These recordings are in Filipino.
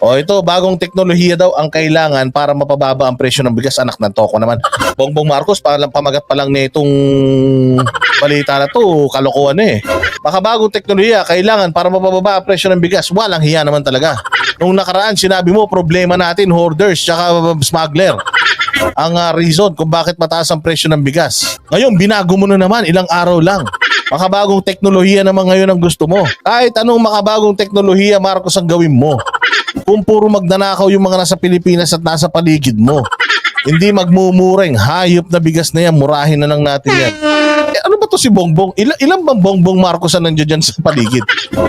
O ito, bagong teknolohiya daw ang kailangan para mapababa ang presyo ng bigas. Anak ng toko naman. Bongbong Marcos, pamagat pa lang nitong balita na to, kalokohan eh. Makabagong teknolohiya kailangan para mapababa ang presyo ng bigas. Walang hiya naman talaga. Nung nakaraan, sinabi mo, problema natin, hoarders, tsaka smuggler. Ang reason kung bakit mataas ang presyo ng bigas. Ngayon, binago mo na naman, ilang araw lang. Makabagong teknolohiya naman ngayon ang gusto mo. Kahit anong makabagong teknolohiya, Marcos, ang gawin mo. Kung puro magnanakaw yung mga nasa Pilipinas at nasa paligid mo. Hindi magmumureng, hayop na bigas na yan, murahin na lang natin yan. Ano ba to si Bongbong? Ilan bang Bongbong Marcos na nandiyan dyan sa paligid?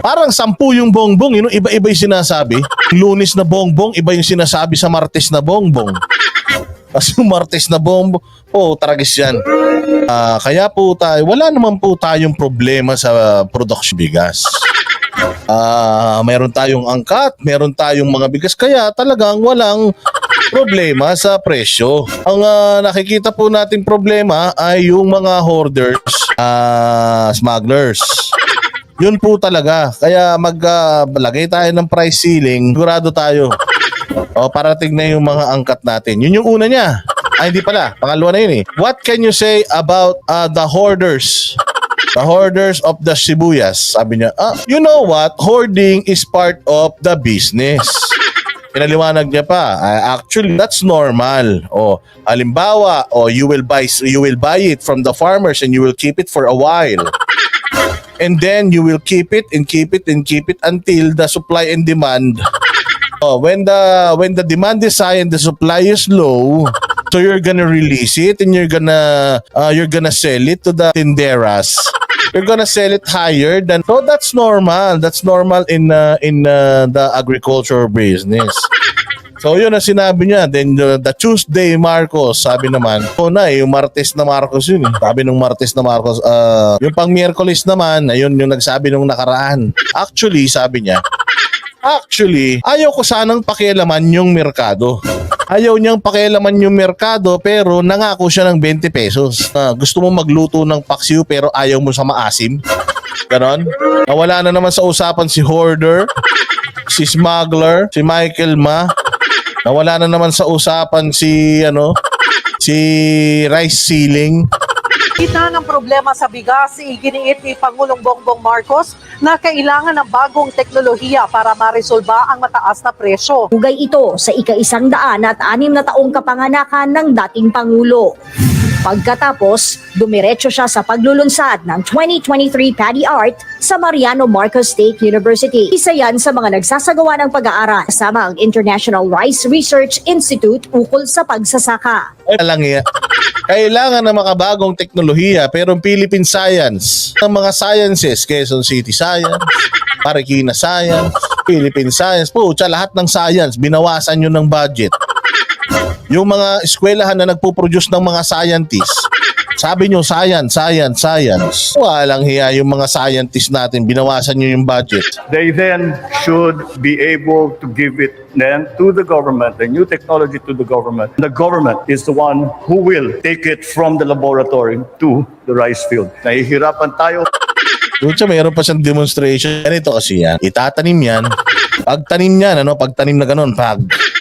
Parang 10 yung Bongbong, iba-iba yung sinasabi. Lunes na Bongbong, iba yung sinasabi sa Martes na Bongbong. Kasi yung Martes na Bongbong, tragis yan. Kaya po tayo, wala naman po tayong problema sa production bigas. Meron tayong angkat, meron tayong mga bigas, kaya talagang walang problema sa presyo. Ang nakikita po natin problema ay yung mga hoarders, smugglers. Yun po talaga. Kaya maglagay tayo ng price ceiling, sigurado tayo. Parating na yung mga angkat natin. Yun yung una niya. Hindi pala. Pangalawa na yun eh. What can you say about the hoarders? The hoarders of the sibuyas. Sabi niya, you know what? Hoarding is part of the business. Pinaliwanag niya pa, actually that's normal. Halimbawa, you will buy it from the farmers and you will keep it for a while. And then you will keep it until the supply and demand. When the demand is high and the supply is low, so you're gonna release it and you're gonna sell it to the tinderas. You're gonna sell it higher than, so that's normal. That's normal in the agriculture business. So yun ang sinabi niya. Then the Tuesday Marcos, sabi naman, yung Martes na Marcos yun. Sabi nung Martes na Marcos, yung pang Miyerkules naman, ayun yung nagsabi nung nakaraan. Actually, sabi niya, ayaw ko sanang pakialaman yung merkado. Ayaw niyang pakialaman yung merkado pero nangako siya ng 20 pesos. Gusto mo magluto ng paksiw pero ayaw mo sa maasim. Ganon. Nawala na naman sa usapan si hoarder, si smuggler, si Michael Ma. Nawala na naman sa usapan si rice ceiling. Kita ng problema sa bigas, iginiit ni Pangulong Bongbong Marcos na kailangan ng bagong teknolohiya para maresolba ang mataas na presyo. Hugay ito sa ika-106 na taong kapanganakan ng dating Pangulo. Pagkatapos, dumiretso siya sa paglulunsad ng 2023 Paddy Art sa Mariano Marcos State University. Isa yan sa mga nagsasagawa ng pag-aaral kasama ang International Rice Research Institute ukol sa pagsasaka. Kailangan ng makabagong teknolohiya pero Philippine Science, ng mga sciences, Quezon City Science, Marikina Science, Philippine Science, lahat ng science, binawasan yun ng budget. Yung mga eskwelahan na nagpo-produce ng mga scientists, sabi nyo, science. Walang hiya yung mga scientists natin, binawasan nyo yung budget. They then should be able to give it then to the government, the new technology to the government. The government is the one who will take it from the laboratory to the rice field. Nahihirapan tayo. Mayroon pa siyang demonstration. Ganito kasi yan. Itatanim yan. Pagtanim niyan, pagtanim na ganun,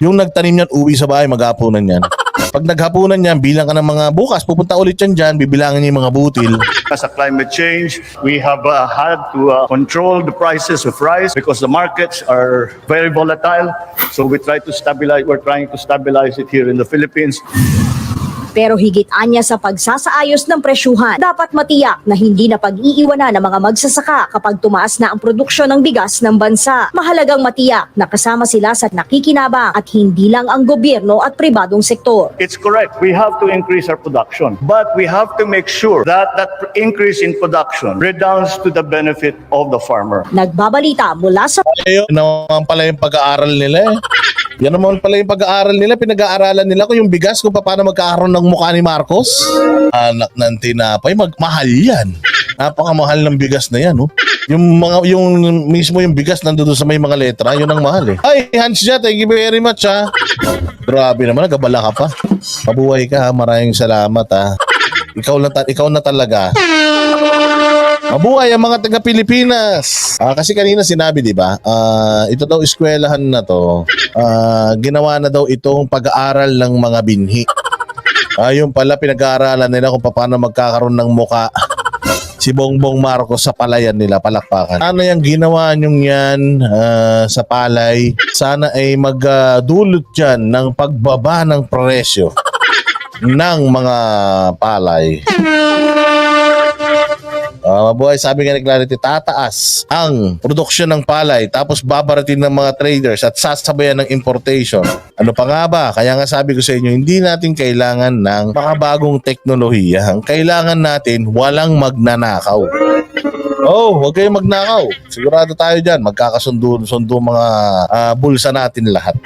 yung nagtanim niyan, uwi sa bahay, maghapunan yan. Pag naghapunan niyan, bilang ka ng mga bukas, pupunta ulit yan dyan, bibilangin niya yung mga butil. As a climate change, we have had to control the prices of rice because the markets are very volatile. So we're trying to stabilize it here in the Philippines. Pero higit anya sa pagsasaayos ng presyuhan, dapat matiyak na hindi na pag-iiwanan ng mga magsasaka kapag tumaas na ang produksyon ng bigas ng bansa. Mahalagang matiyak na kasama sila sa nakikinabang at hindi lang ang gobyerno at pribadong sektor. It's correct. We have to increase our production. But we have to make sure that that increase in production redounds to the benefit of the farmer. Nagbabalita mula sa... Ayun naman pala yung pag-aaral nila eh. Yan naman pala yung pag-aaral nila, pinag-aaralan nila kung yung bigas, kung paano magkakaroon ng mukha ni Marcos. Anak ng tinapay, mahal yan. Napakamahal ng bigas na yan, yung mismo yung bigas nandoon sa may mga letra, yun ang mahal eh. Ay, Hans Jia, thank you very much ha. Grabe naman, nagabala ka pa. Mabuhay ka ha, maraming salamat ha. Ikaw na talaga. Mabuhay ang mga taga-Pilipinas. Kasi kanina sinabi, di ba? Ito daw eskwelahan na to. Ginawa na daw itong pag-aaral ng mga binhi. Yung pala pinag-aaralan nila kung paano magkakaroon ng muka si Bongbong Marcos sa palayan nila, palakpakan. Ano yung ginawa nyong yan sa palay? Sana ay magdulot dyan ng pagbaba ng presyo ng mga palay. Mabuhay, sabi nga ni Clarity, tataas ang produksyon ng palay tapos babaratin ng mga traders at sasabayan ng importation. Ano pa nga ba? Kaya nga sabi ko sa inyo, hindi natin kailangan ng makabagong teknolohiya. Ang kailangan natin, walang magnanakaw. Huwag kayong magnakaw. Sigurado tayo dyan. Magkakasundo mga bulsa natin lahat.